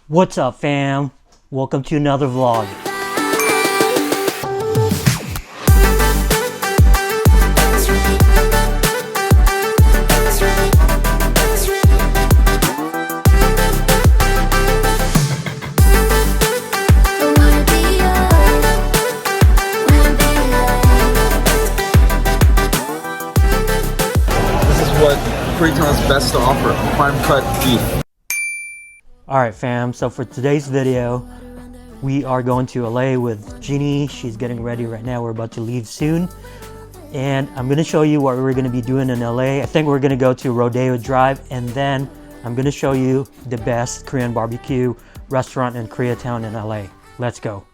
What's up, fam? Welcome to another vlog. This is what Koreatown's best to offer, prime cut beef. Alright fam, so for today's video, we are going to LA with Jeannie. She's getting ready right now. We're about to leave soon. And I'm going to show you what we're going to be doing in LA. I think we're going to go to Rodeo Drive, and then I'm going to show you the best Korean barbecue restaurant in Koreatown in LA. Let's go.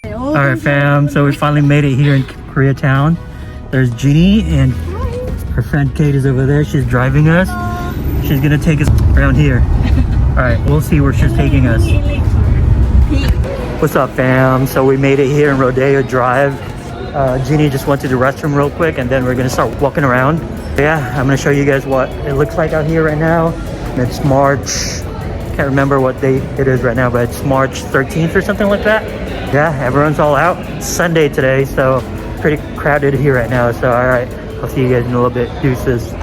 Alright fam, so we finally made it here in Koreatown. There's Jeannie and her friend Kate is over there. She's driving us. She's gonna take us around here. Alright, we'll see where she's taking us. What's up fam? So we made it here in Rodeo Drive. Jeannie just went to the restroom real quick, and then we're gonna start walking around. Yeah, I'm gonna show you guys what it looks like out here right now. It's March, can't remember what date it is right now, but it's March 13th or something like that. Yeah, everyone's all out. It's Sunday today, so pretty crowded here right now. So all right, I'll see you guys in a little bit. Deuces.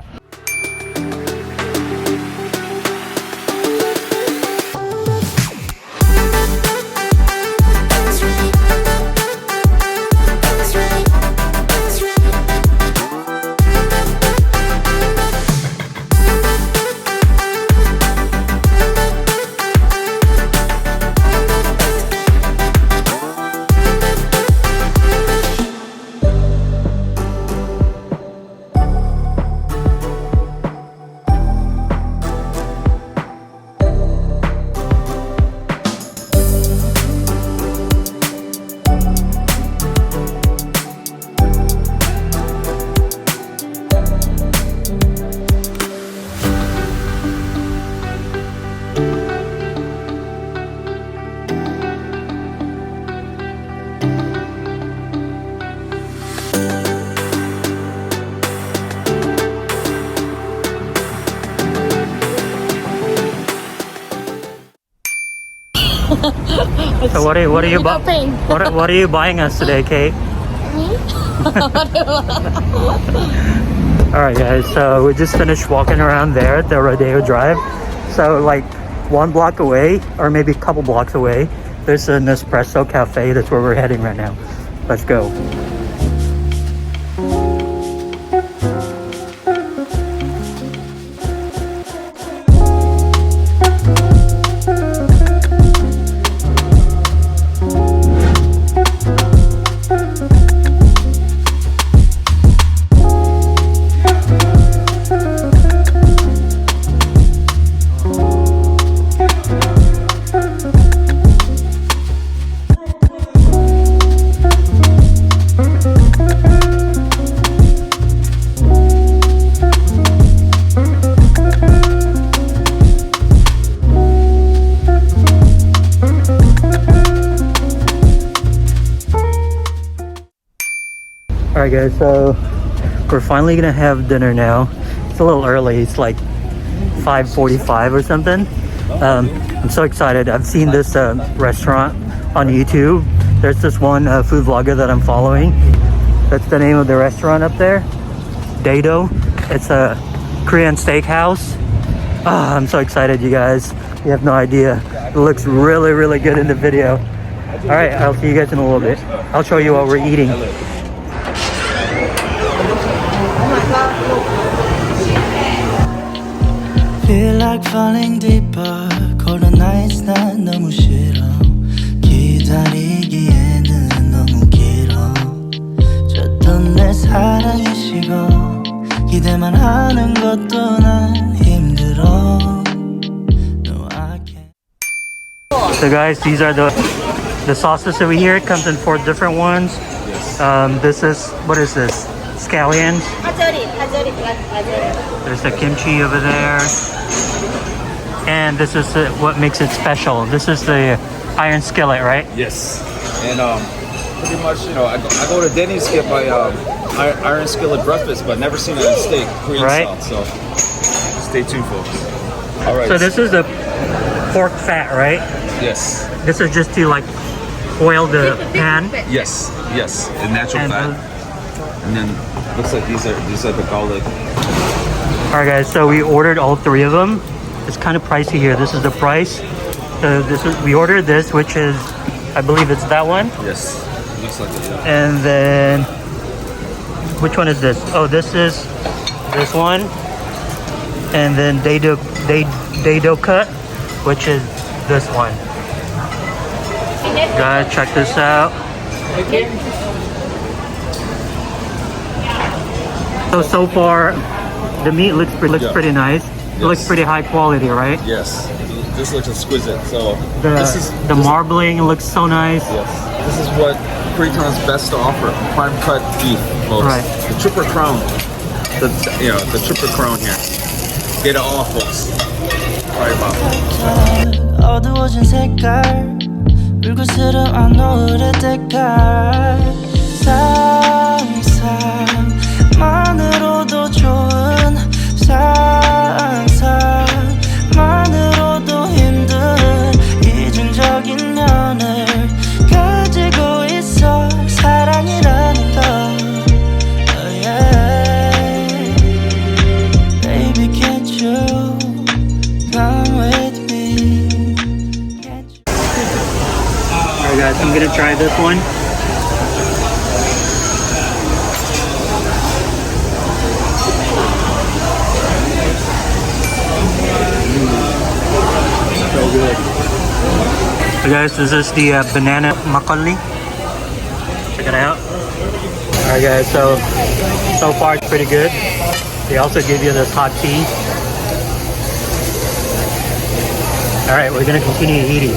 So what are you buying us today, Kate? Alright guys, so we just finished walking around there at the Rodeo Drive. So like one block away, or maybe a couple blocks away, there's a Nespresso cafe. That's where we're heading right now. Let's go. Alright guys, so we're finally gonna have dinner now. It's a little early, it's like 5:45 or something. I'm so excited. I've seen this restaurant on YouTube. There's this one food vlogger that I'm following. That's the name of the restaurant up there, Daedo. It's a Korean steakhouse. Oh, I'm so excited, you guys. You have no idea. It looks really, really good in the video. Alright, I'll see you guys in a little bit. I'll show you what we're eating. Feel like falling deeper. Cold nights 난 너무 싫어. 기다리기에는 너무 길어. 줬던 내 사랑이 식어. 기대만 하는 것도 난 힘들어. So guys, these are the sauces over here. It comes in 4 different ones. This is, what is this? Scallions. There's the kimchi over there. And this is what makes it special. This is the iron skillet, right? Yes. And pretty much, you know, I go to Denny's to get my iron skillet breakfast, but never seen it on steak, Korean style. So stay tuned, folks. All right. So this is the pork fat, right? Yes. This is just to like oil the pan. Yes. Yes. The natural fat. And then looks like these are the garlic. All right, guys. So we ordered all 3 of them. It's kind of pricey here. This is the price. We ordered this, which is, I believe it's that one. Yes. Looks like it. Yeah. And then, which one is this? Oh, this is this one. And then Daedo cut, which is this one. Guys, check this out. So far, the meat looks pretty nice. It looks pretty high quality, right? Yes. This looks exquisite. So the marbling looks so nice. Yes. This is what Koreatown has best to offer. Prime cut beef, folks. Right. The triple crown. The triple crown here. Get it all, folks. Sorry about it. 어두워진 색깔 불그스름 안 노을의 때깔 상상만으로도 좋은 상상만으로도 힘든 이중적인 면을 가지고 있어 사랑이라는 것 oh yeah. Baby can't you come with me. Alright guys, I'm gonna try this one. So good. So guys, this is the banana makgeolli. Check it out. Alright guys, so far it's pretty good. They also give you this hot tea. Alright, we're gonna continue eating.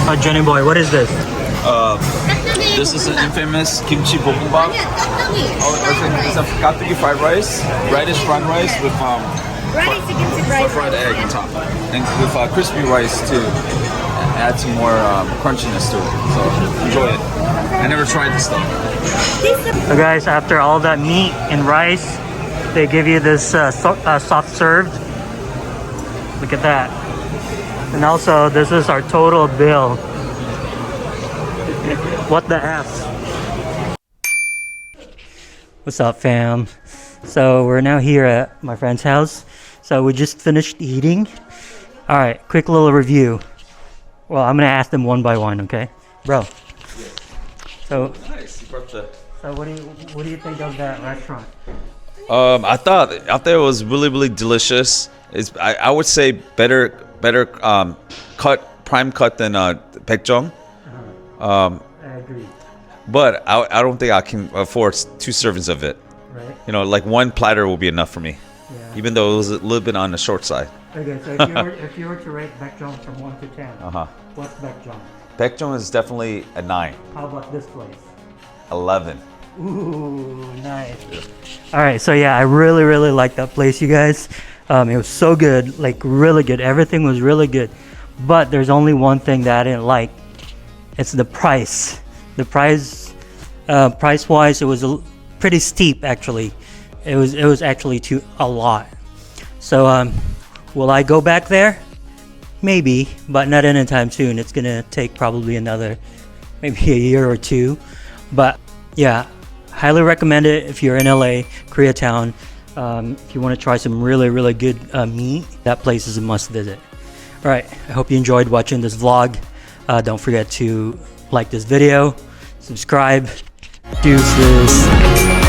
Oh, Jenny boy, what is this? This is an infamous kimchi bokkeumbap. It's a gattugi fried rice, radish fried rice with fried egg on top, and with crispy rice to add some more crunchiness to it. So enjoy it. I never tried this stuff. So guys, after all that meat and rice, they give you this soft served. Look at that. And also, this is our total bill. What the F? What's up, fam? So we're now here at my friend's house. So we just finished eating. All right, quick little review. Well, I'm gonna ask them one by one, okay, bro? So, Nice. so what do you think of that restaurant? I thought it was really delicious. I would say better prime cut than baekjeong. I agree. But I don't think I can afford 2 servings of it. Right. You know, like 1 platter will be enough for me. Yeah. Even though it was a little bit on the short side. Okay, so if you were to rate baekjeong from 1 to 10, what's baekjeong? Baekjeong is definitely a 9. How about this place? 11. Ooh, nice. All right, so yeah, I really like that place, you guys. It was so good, like really good. Everything was really good, but there's only one thing that I didn't like. It's the price. The price, price-wise, it was pretty steep. Actually, it was actually a lot. So, will I go back there? Maybe, but not anytime soon. It's gonna take probably maybe a year or 2. But yeah, highly recommend it if you're in LA, Koreatown. If you want to try some really good meat, that place is a must visit. All right, I hope you enjoyed watching this vlog. Don't forget to like this video, subscribe. Deuces.